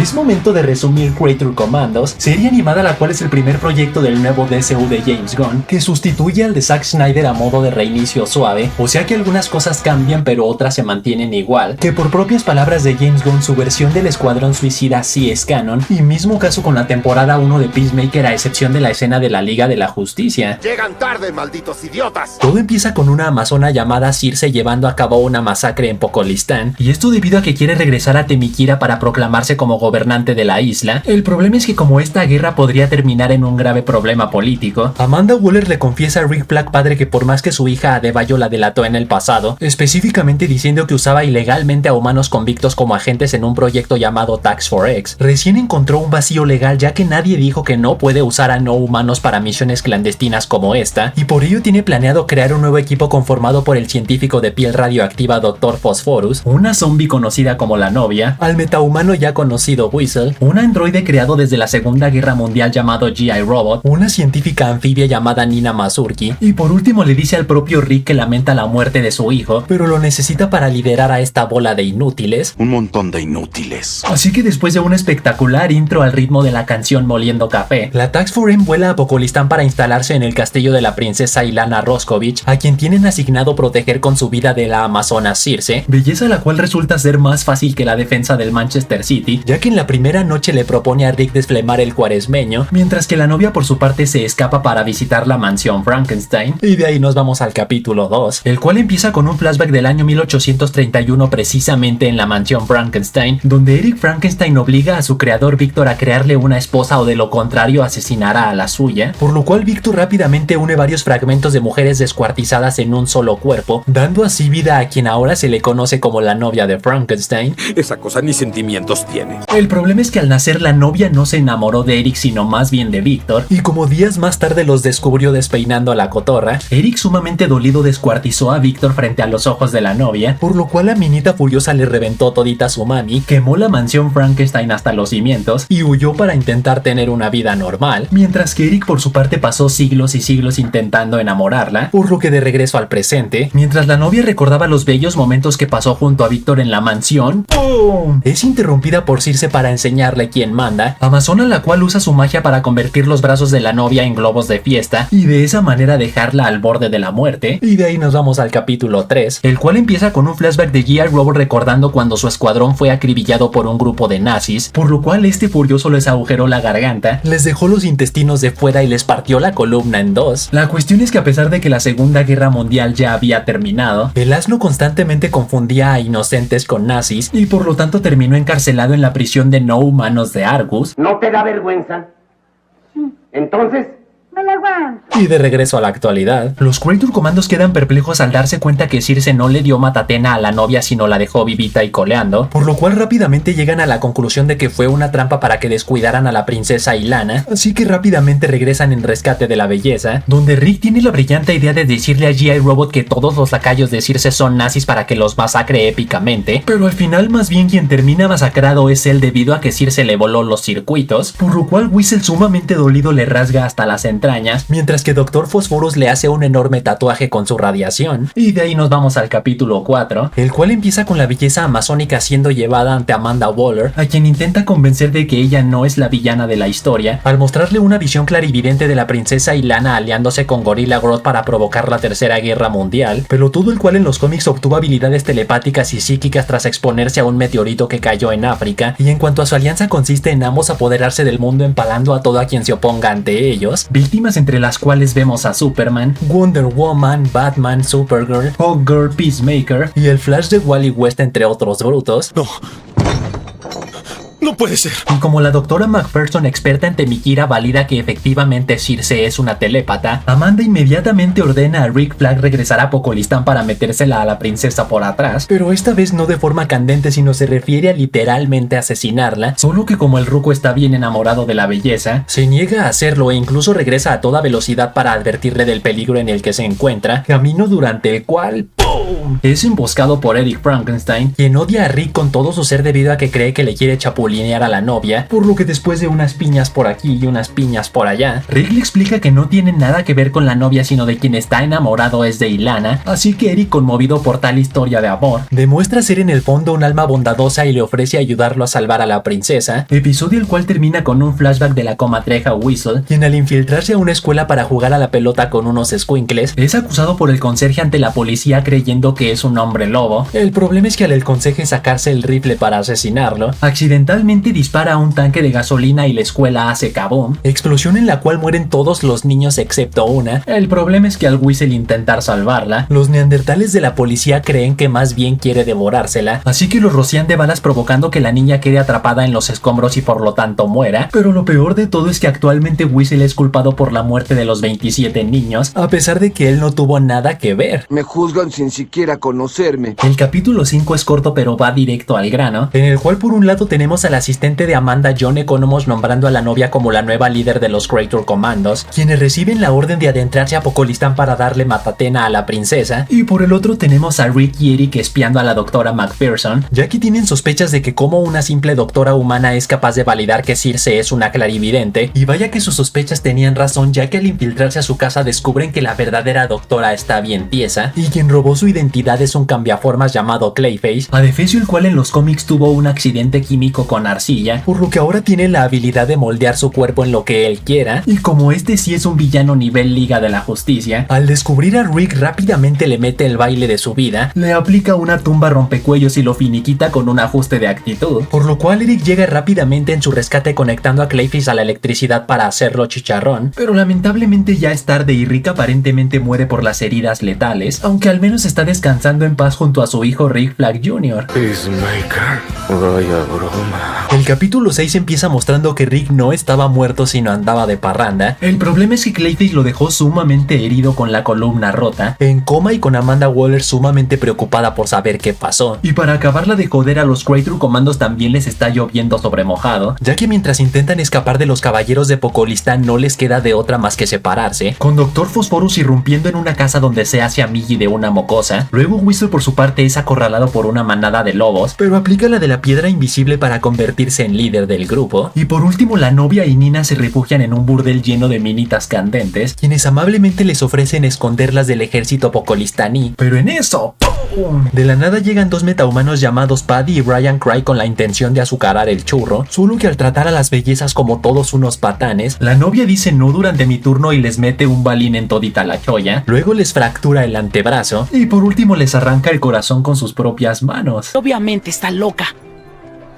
Es momento de resumir Creature Commandos, serie animada la cual es el primer proyecto del nuevo DCU de James Gunn, que sustituye al de Zack Snyder a modo de reinicio suave, o sea que algunas cosas cambian pero otras se mantienen igual, que por propias palabras de James Gunn su versión del Escuadrón Suicida sí es canon, y mismo caso con la temporada 1 de Peacemaker a excepción de la escena de la Liga de la Justicia. ¡Llegan tarde, malditos idiotas! Todo empieza con una amazona llamada Circe llevando a cabo una masacre en Pokolistán, y esto debido a que quiere regresar a Themyscira para proclamarse como gobernante de la isla. El problema es que como esta guerra podría terminar en un grave problema político, Amanda Waller le confiesa a Rick Flag padre que por más que su hija Adebayo la delató en el pasado, específicamente diciendo que usaba ilegalmente a humanos convictos como agentes en un proyecto llamado Tax 4X, recién encontró un vacío legal ya que nadie dijo que no puede usar a no humanos para misiones clandestinas como esta, y por ello tiene planeado crear un nuevo equipo conformado por el científico de piel radioactiva Dr. Phosphorus, una zombie conocida como la novia, al metahumano ya conocido Whistle, un androide creado desde la Segunda Guerra Mundial llamado G.I. Robot, una científica anfibia llamada Nina Mazurki, y por último le dice al propio Rick que lamenta la muerte de su hijo, pero lo necesita para liderar a esta bola de inútiles. Un montón de inútiles. Así que después de una espectacular intro al ritmo de la canción Moliendo Café, la Tax 4M vuela a Pokolistán para instalarse en el castillo de la princesa Ilana Roskovich, a quien tienen asignado proteger con su vida de la amazona Circe, belleza la cual resulta ser más fácil que la defensa del Manchester City, ya que en la primera noche le propone a Rick desflemar el cuaresmeño, mientras que la novia por su parte se escapa para visitar la mansión Frankenstein, y de ahí nos vamos al capítulo 2, el cual empieza con un flashback del año 1831 precisamente en la mansión Frankenstein, donde Eric Frankenstein obliga a su creador Víctor a crearle una esposa o de lo contrario asesinará a la suya, por lo cual Víctor rápidamente une varios fragmentos de mujeres descuartizadas en un solo cuerpo, dando así vida a quien ahora se le conoce como la novia de Frankenstein. Esa cosa ni sentimientos tiene. El problema es que al nacer la novia no se enamoró de Eric sino más bien de Víctor, y como días más tarde los descubrió despeinando a la cotorra, Eric sumamente dolido descuartizó a Víctor frente a los ojos de la novia, por lo cual la minita furiosa le reventó todita su mami, quemó la mansión Frankenstein hasta los cimientos y huyó para intentar tener una vida normal, mientras que Eric por su parte pasó siglos y siglos intentando enamorarla, por lo que de regreso al presente, mientras la novia recordaba los bellos momentos que pasó junto a Víctor en la mansión, ¡pum!, es interrumpida por Circe para enseñarle quién manda, amazona la cual usa su magia para convertir los brazos de la novia en globos de fiesta y de esa manera dejarla al borde de la muerte, y de ahí nos vamos al capítulo 3, el cual empieza con un flashback de G.I. Robot recordando cuando su escuadrón fue acribillado por un grupo de nazis, por lo cual este furioso les agujeró la garganta, les dejó los intestinos de fuera y les partió la columna en dos. La cuestión es que a pesar de que la Segunda Guerra Mundial ya había terminado, el asno constantemente confundía a inocentes con nazis y por lo tanto terminó encarcelado en la prisión de no humanos de Argus. ¿No te da vergüenza? Entonces, Y de regreso a la actualidad, los Creature Commandos quedan perplejos al darse cuenta que Circe no le dio matatena a la novia sino la dejó vivita y coleando, por lo cual rápidamente llegan a la conclusión de que fue una trampa para que descuidaran a la princesa Ilana, así que rápidamente regresan en rescate de la belleza, donde Rick tiene la brillante idea de decirle a G.I. Robot que todos los lacayos de Circe son nazis para que los masacre épicamente, pero al final más bien quien termina masacrado es él debido a que Circe le voló los circuitos, por lo cual Whistle sumamente dolido le rasga hasta las entrañas, mientras que Dr. Phosphorus le hace un enorme tatuaje con su radiación. Y de ahí nos vamos al capítulo 4, el cual empieza con la belleza amazónica siendo llevada ante Amanda Waller, a quien intenta convencer de que ella no es la villana de la historia, al mostrarle una visión clarividente de la princesa Ilana aliándose con Gorilla Grodd para provocar la Tercera Guerra Mundial, pelotudo el cual en los cómics obtuvo habilidades telepáticas y psíquicas tras exponerse a un meteorito que cayó en África, y en cuanto a su alianza consiste en ambos apoderarse del mundo empalando a todo a quien se oponga ante ellos, víctimas entre las cuales vemos a Superman, Wonder Woman, Batman, Supergirl, Hawkgirl, Peacemaker y el Flash de Wally West entre otros brutos. No puede ser. Y como la doctora McPherson experta en Themyscira valida que efectivamente Circe es una telépata, Amanda inmediatamente ordena a Rick Flag regresar a Pokolistán para metérsela a la princesa por atrás, pero esta vez no de forma candente sino se refiere a literalmente asesinarla, solo que como el ruco está bien enamorado de la belleza, se niega a hacerlo e incluso regresa a toda velocidad para advertirle del peligro en el que se encuentra, camino durante el cual ¡pum!, ¡pum!, es emboscado por Eric Frankenstein, quien odia a Rick con todo su ser debido a que cree que le quiere chapulinear a la novia, por lo que después de unas piñas por aquí y unas piñas por allá, Rick le explica que no tiene nada que ver con la novia, sino de quien está enamorado es de Ilana, así que Eric, conmovido por tal historia de amor, demuestra ser en el fondo un alma bondadosa y le ofrece ayudarlo a salvar a la princesa, episodio el cual termina con un flashback de la comadreja Whistle, quien al infiltrarse a una escuela para jugar a la pelota con unos squinkles, es acusado por el conserje ante la policía creyendo que es un hombre lobo. El problema es que al conserje sacarse el rifle para asesinarlo, accidentalmente dispara a un tanque de gasolina y la escuela hace kaboom, explosión en la cual mueren todos los niños excepto una. El problema es que al Whistle intentar salvarla, los neandertales de la policía creen que más bien quiere devorársela, así que los rocían de balas provocando que la niña quede atrapada en los escombros y por lo tanto muera. Pero lo peor de todo es que actualmente Whistle es culpado por la muerte de los 27 niños, a pesar de que él no tuvo nada que ver. Me juzgan sin siquiera conocerme. El capítulo 5 es corto pero va directo al grano, en el cual por un lado tenemos al asistente de Amanda, John Economos, nombrando a la novia como la nueva líder de los Creature Commandos, quienes reciben la orden de adentrarse a Pokolistán para darle matatena a la princesa, y por el otro tenemos a Rick y Eric espiando a la doctora McPherson, ya que tienen sospechas de que como una simple doctora humana es capaz de validar que Circe es una clarividente, y vaya que sus sospechas tenían razón, ya que al infiltrarse a su casa descubren que la verdadera doctora está bien tiesa, y quien robó su identidad es un cambiaformas llamado Clayface, adefesio el cual en los cómics tuvo un accidente químico con arcilla, por lo que ahora tiene la habilidad de moldear su cuerpo en lo que él quiera, y como este sí es un villano nivel Liga de la Justicia, al descubrir a Rick rápidamente le mete el baile de su vida, le aplica una tumba rompecuellos y lo finiquita con un ajuste de actitud, por lo cual Eric llega rápidamente en su rescate conectando a Clayface a la electricidad para hacerlo chicharrón, pero lamentablemente ya es tarde y Rick aparentemente muere por las heridas letales, aunque al menos está descansando en paz junto a su hijo Rick Flag Jr. Peacemaker, vaya broma. El capítulo 6 empieza mostrando que Rick no estaba muerto sino andaba de parranda. El problema es que Clayface lo dejó sumamente herido con la columna rota, en coma y con Amanda Waller sumamente preocupada por saber qué pasó. Y para acabarla de joder a los Creature Commandos también les está lloviendo sobre mojado, ya que mientras intentan escapar de los caballeros de Pokolistán no les queda de otra más que separarse, con Dr. Phosphorus irrumpiendo en una casa donde se hace amigui de una mocosa. Luego Whistle por su parte es acorralado por una manada de lobos, pero aplica la de la piedra invisible para convertirse en líder del grupo. Y por último la novia y Nina se refugian en un burdel lleno de minitas candentes, quienes amablemente les ofrecen esconderlas del ejército pokolistaní, pero en eso ¡pum!, de la nada llegan dos metahumanos llamados Paddy y Brian Cry con la intención de azucarar el churro, solo que al tratar a las bellezas como todos unos patanes, la novia dice no durante mi turno y les mete un balín en todita la cholla, luego les fractura el antebrazo y por último les arranca el corazón con sus propias manos. Obviamente está loca.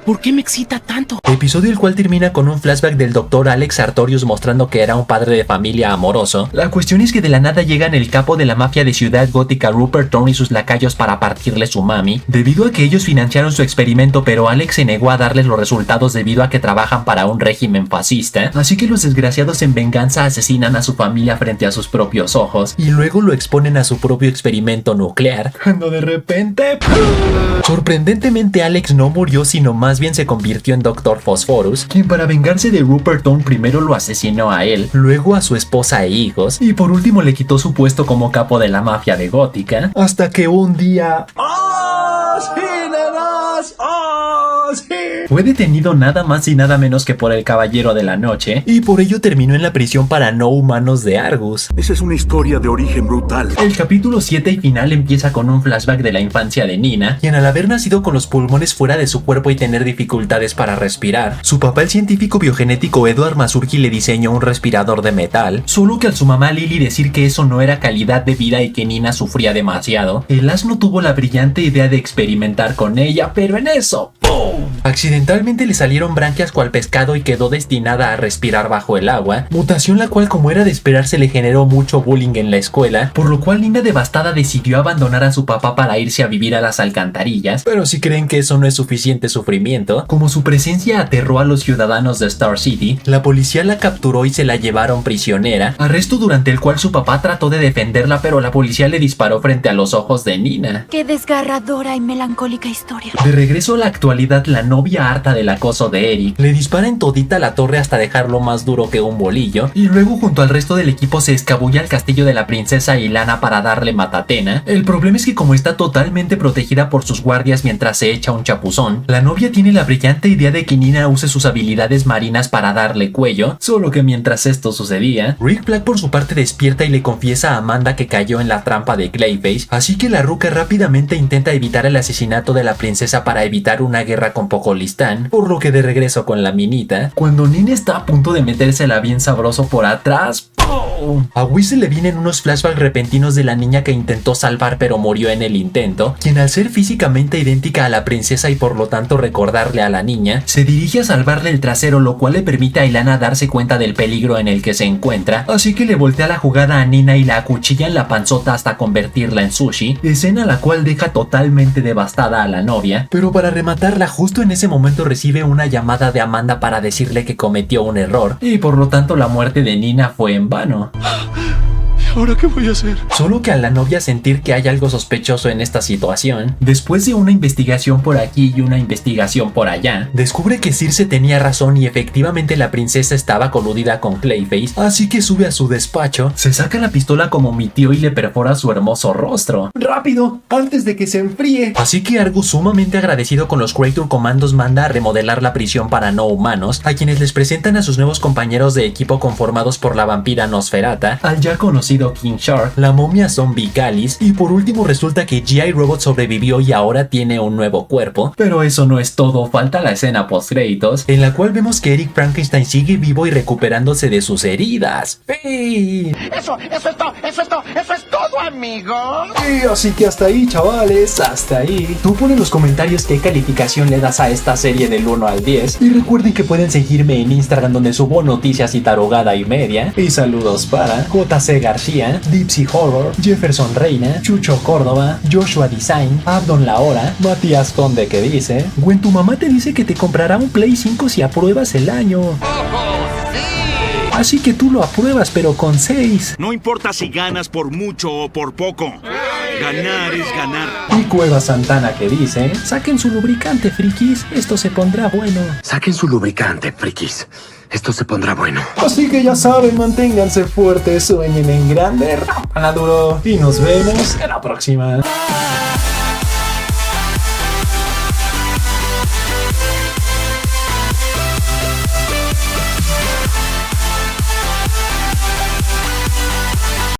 ¿Por qué me excita tanto? Episodio el cual termina con un flashback del Dr. Alex Artorius mostrando que era un padre de familia amoroso. La cuestión es que de la nada llegan el capo de la mafia de Ciudad Gótica, Rupert Thorne, y sus lacayos para partirle su mami, debido a que ellos financiaron su experimento, pero Alex se negó a darles los resultados debido a que trabajan para un régimen fascista, así que los desgraciados en venganza asesinan a su familia frente a sus propios ojos, y luego lo exponen a su propio experimento nuclear, cuando de repente ¡pum! Sorprendentemente Alex no murió, sino más bien se convirtió en Dr. Phosphorus, quien para vengarse de Rupert Thorne primero lo asesinó a él, luego a su esposa e hijos, y por último le quitó su puesto como capo de la mafia de Gótica, hasta que un día fue detenido nada más y nada menos que por el Caballero de la Noche, y por ello terminó en la prisión para no humanos de Argus. Esa es una historia de origen brutal. El capítulo 7 y final empieza con un flashback de la infancia de Nina, quien al haber nacido con los pulmones fuera de su cuerpo y tener dificultades para respirar, su papá, el científico biogenético Edward Mazurki, le diseñó un respirador de metal, solo que al su mamá Lily decir que eso no era calidad de vida y que Nina sufría demasiado, el asno tuvo la brillante idea de experimentar con ella, pero en eso ¡pum! Accidentalmente le salieron branquias cual pescado y quedó destinada a respirar bajo el agua, mutación la cual, como era de esperarse, le generó mucho bullying en la escuela, por lo cual Nina devastada decidió abandonar a su papá para irse a vivir a las alcantarillas. Pero si creen que eso no es suficiente sufrimiento, como su presencia aterró a los ciudadanos de Star City, la policía la capturó y se la llevaron prisionera, arresto durante el cual su papá trató de defenderla, pero la policía le disparó frente a los ojos de Nina. Qué desgarradora y melancólica historia. De regreso a la actualidad, casualidad la novia, harta del acoso de Eric, le dispara en todita la torre hasta dejarlo más duro que un bolillo, y luego junto al resto del equipo se escabulla al castillo de la princesa Ilana para darle matatena. El problema es que como está totalmente protegida por sus guardias mientras se echa un chapuzón, la novia tiene la brillante idea de que Nina use sus habilidades marinas para darle cuello, solo que mientras esto sucedía, Rick Flag por su parte despierta y le confiesa a Amanda que cayó en la trampa de Clayface, así que la ruca rápidamente intenta evitar el asesinato de la princesa para evitar una guerra con Pocolistán, por lo que de regreso con la minita, cuando Nina está a punto de metérsela bien sabroso por atrás, ¡pum! A Whis se le vienen unos flashbacks repentinos de la niña que intentó salvar pero murió en el intento, quien al ser físicamente idéntica a la princesa y por lo tanto recordarle a la niña, se dirige a salvarle el trasero, lo cual le permite a Ilana darse cuenta del peligro en el que se encuentra, así que le voltea la jugada a Nina y la acuchilla en la panzota hasta convertirla en sushi, escena la cual deja totalmente devastada a la novia, pero para rematarla justo en ese momento recibe una llamada de Amanda para decirle que cometió un error y por lo tanto la muerte de Nina fue en vano. ¿Ahora qué voy a hacer? Solo que a la novia sentir que hay algo sospechoso en esta situación, después de una investigación por aquí y una investigación por allá, descubre que Circe tenía razón y efectivamente la princesa estaba coludida con Clayface, así que sube a su despacho, se saca la pistola como mi tío y le perfora su hermoso rostro. ¡Rápido! ¡Antes de que se enfríe! Así que Argus, sumamente agradecido con los Creature Commandos, manda a remodelar la prisión para no humanos, a quienes les presentan a sus nuevos compañeros de equipo conformados por la vampira Nosferata, al ya conocido King Shark, la momia zombie Gallus, y por último resulta que G.I. Robot sobrevivió y ahora tiene un nuevo cuerpo. Pero eso no es todo, falta la escena post-créditos, en la cual vemos que Eric Frankenstein sigue vivo y recuperándose de sus heridas. ¡Fin! Eso es todo, amigos. Y así que hasta ahí, chavales, hasta ahí. Tú pon en los comentarios qué calificación le das a esta serie del 1 al 10. Y recuerden que pueden seguirme en Instagram, donde subo noticias y tarugada y media. Y saludos para JC García, Dipsy Horror, Jefferson Reina, Chucho Córdoba, Joshua Design, Abdon La Hora, Matías Conde que dice: Gwen, tu mamá te dice que te comprará un Play 5 si apruebas el año. Así que tú lo apruebas, pero con 6. No importa si ganas por mucho o por poco. Ganar es ganar. Y Cueva Santana que dice: saquen su lubricante, frikis, esto se pondrá bueno. Saquen su lubricante, frikis. Esto se pondrá bueno. Así que ya saben, manténganse fuertes, sueñen en grande, rápanla duro y nos vemos en la próxima.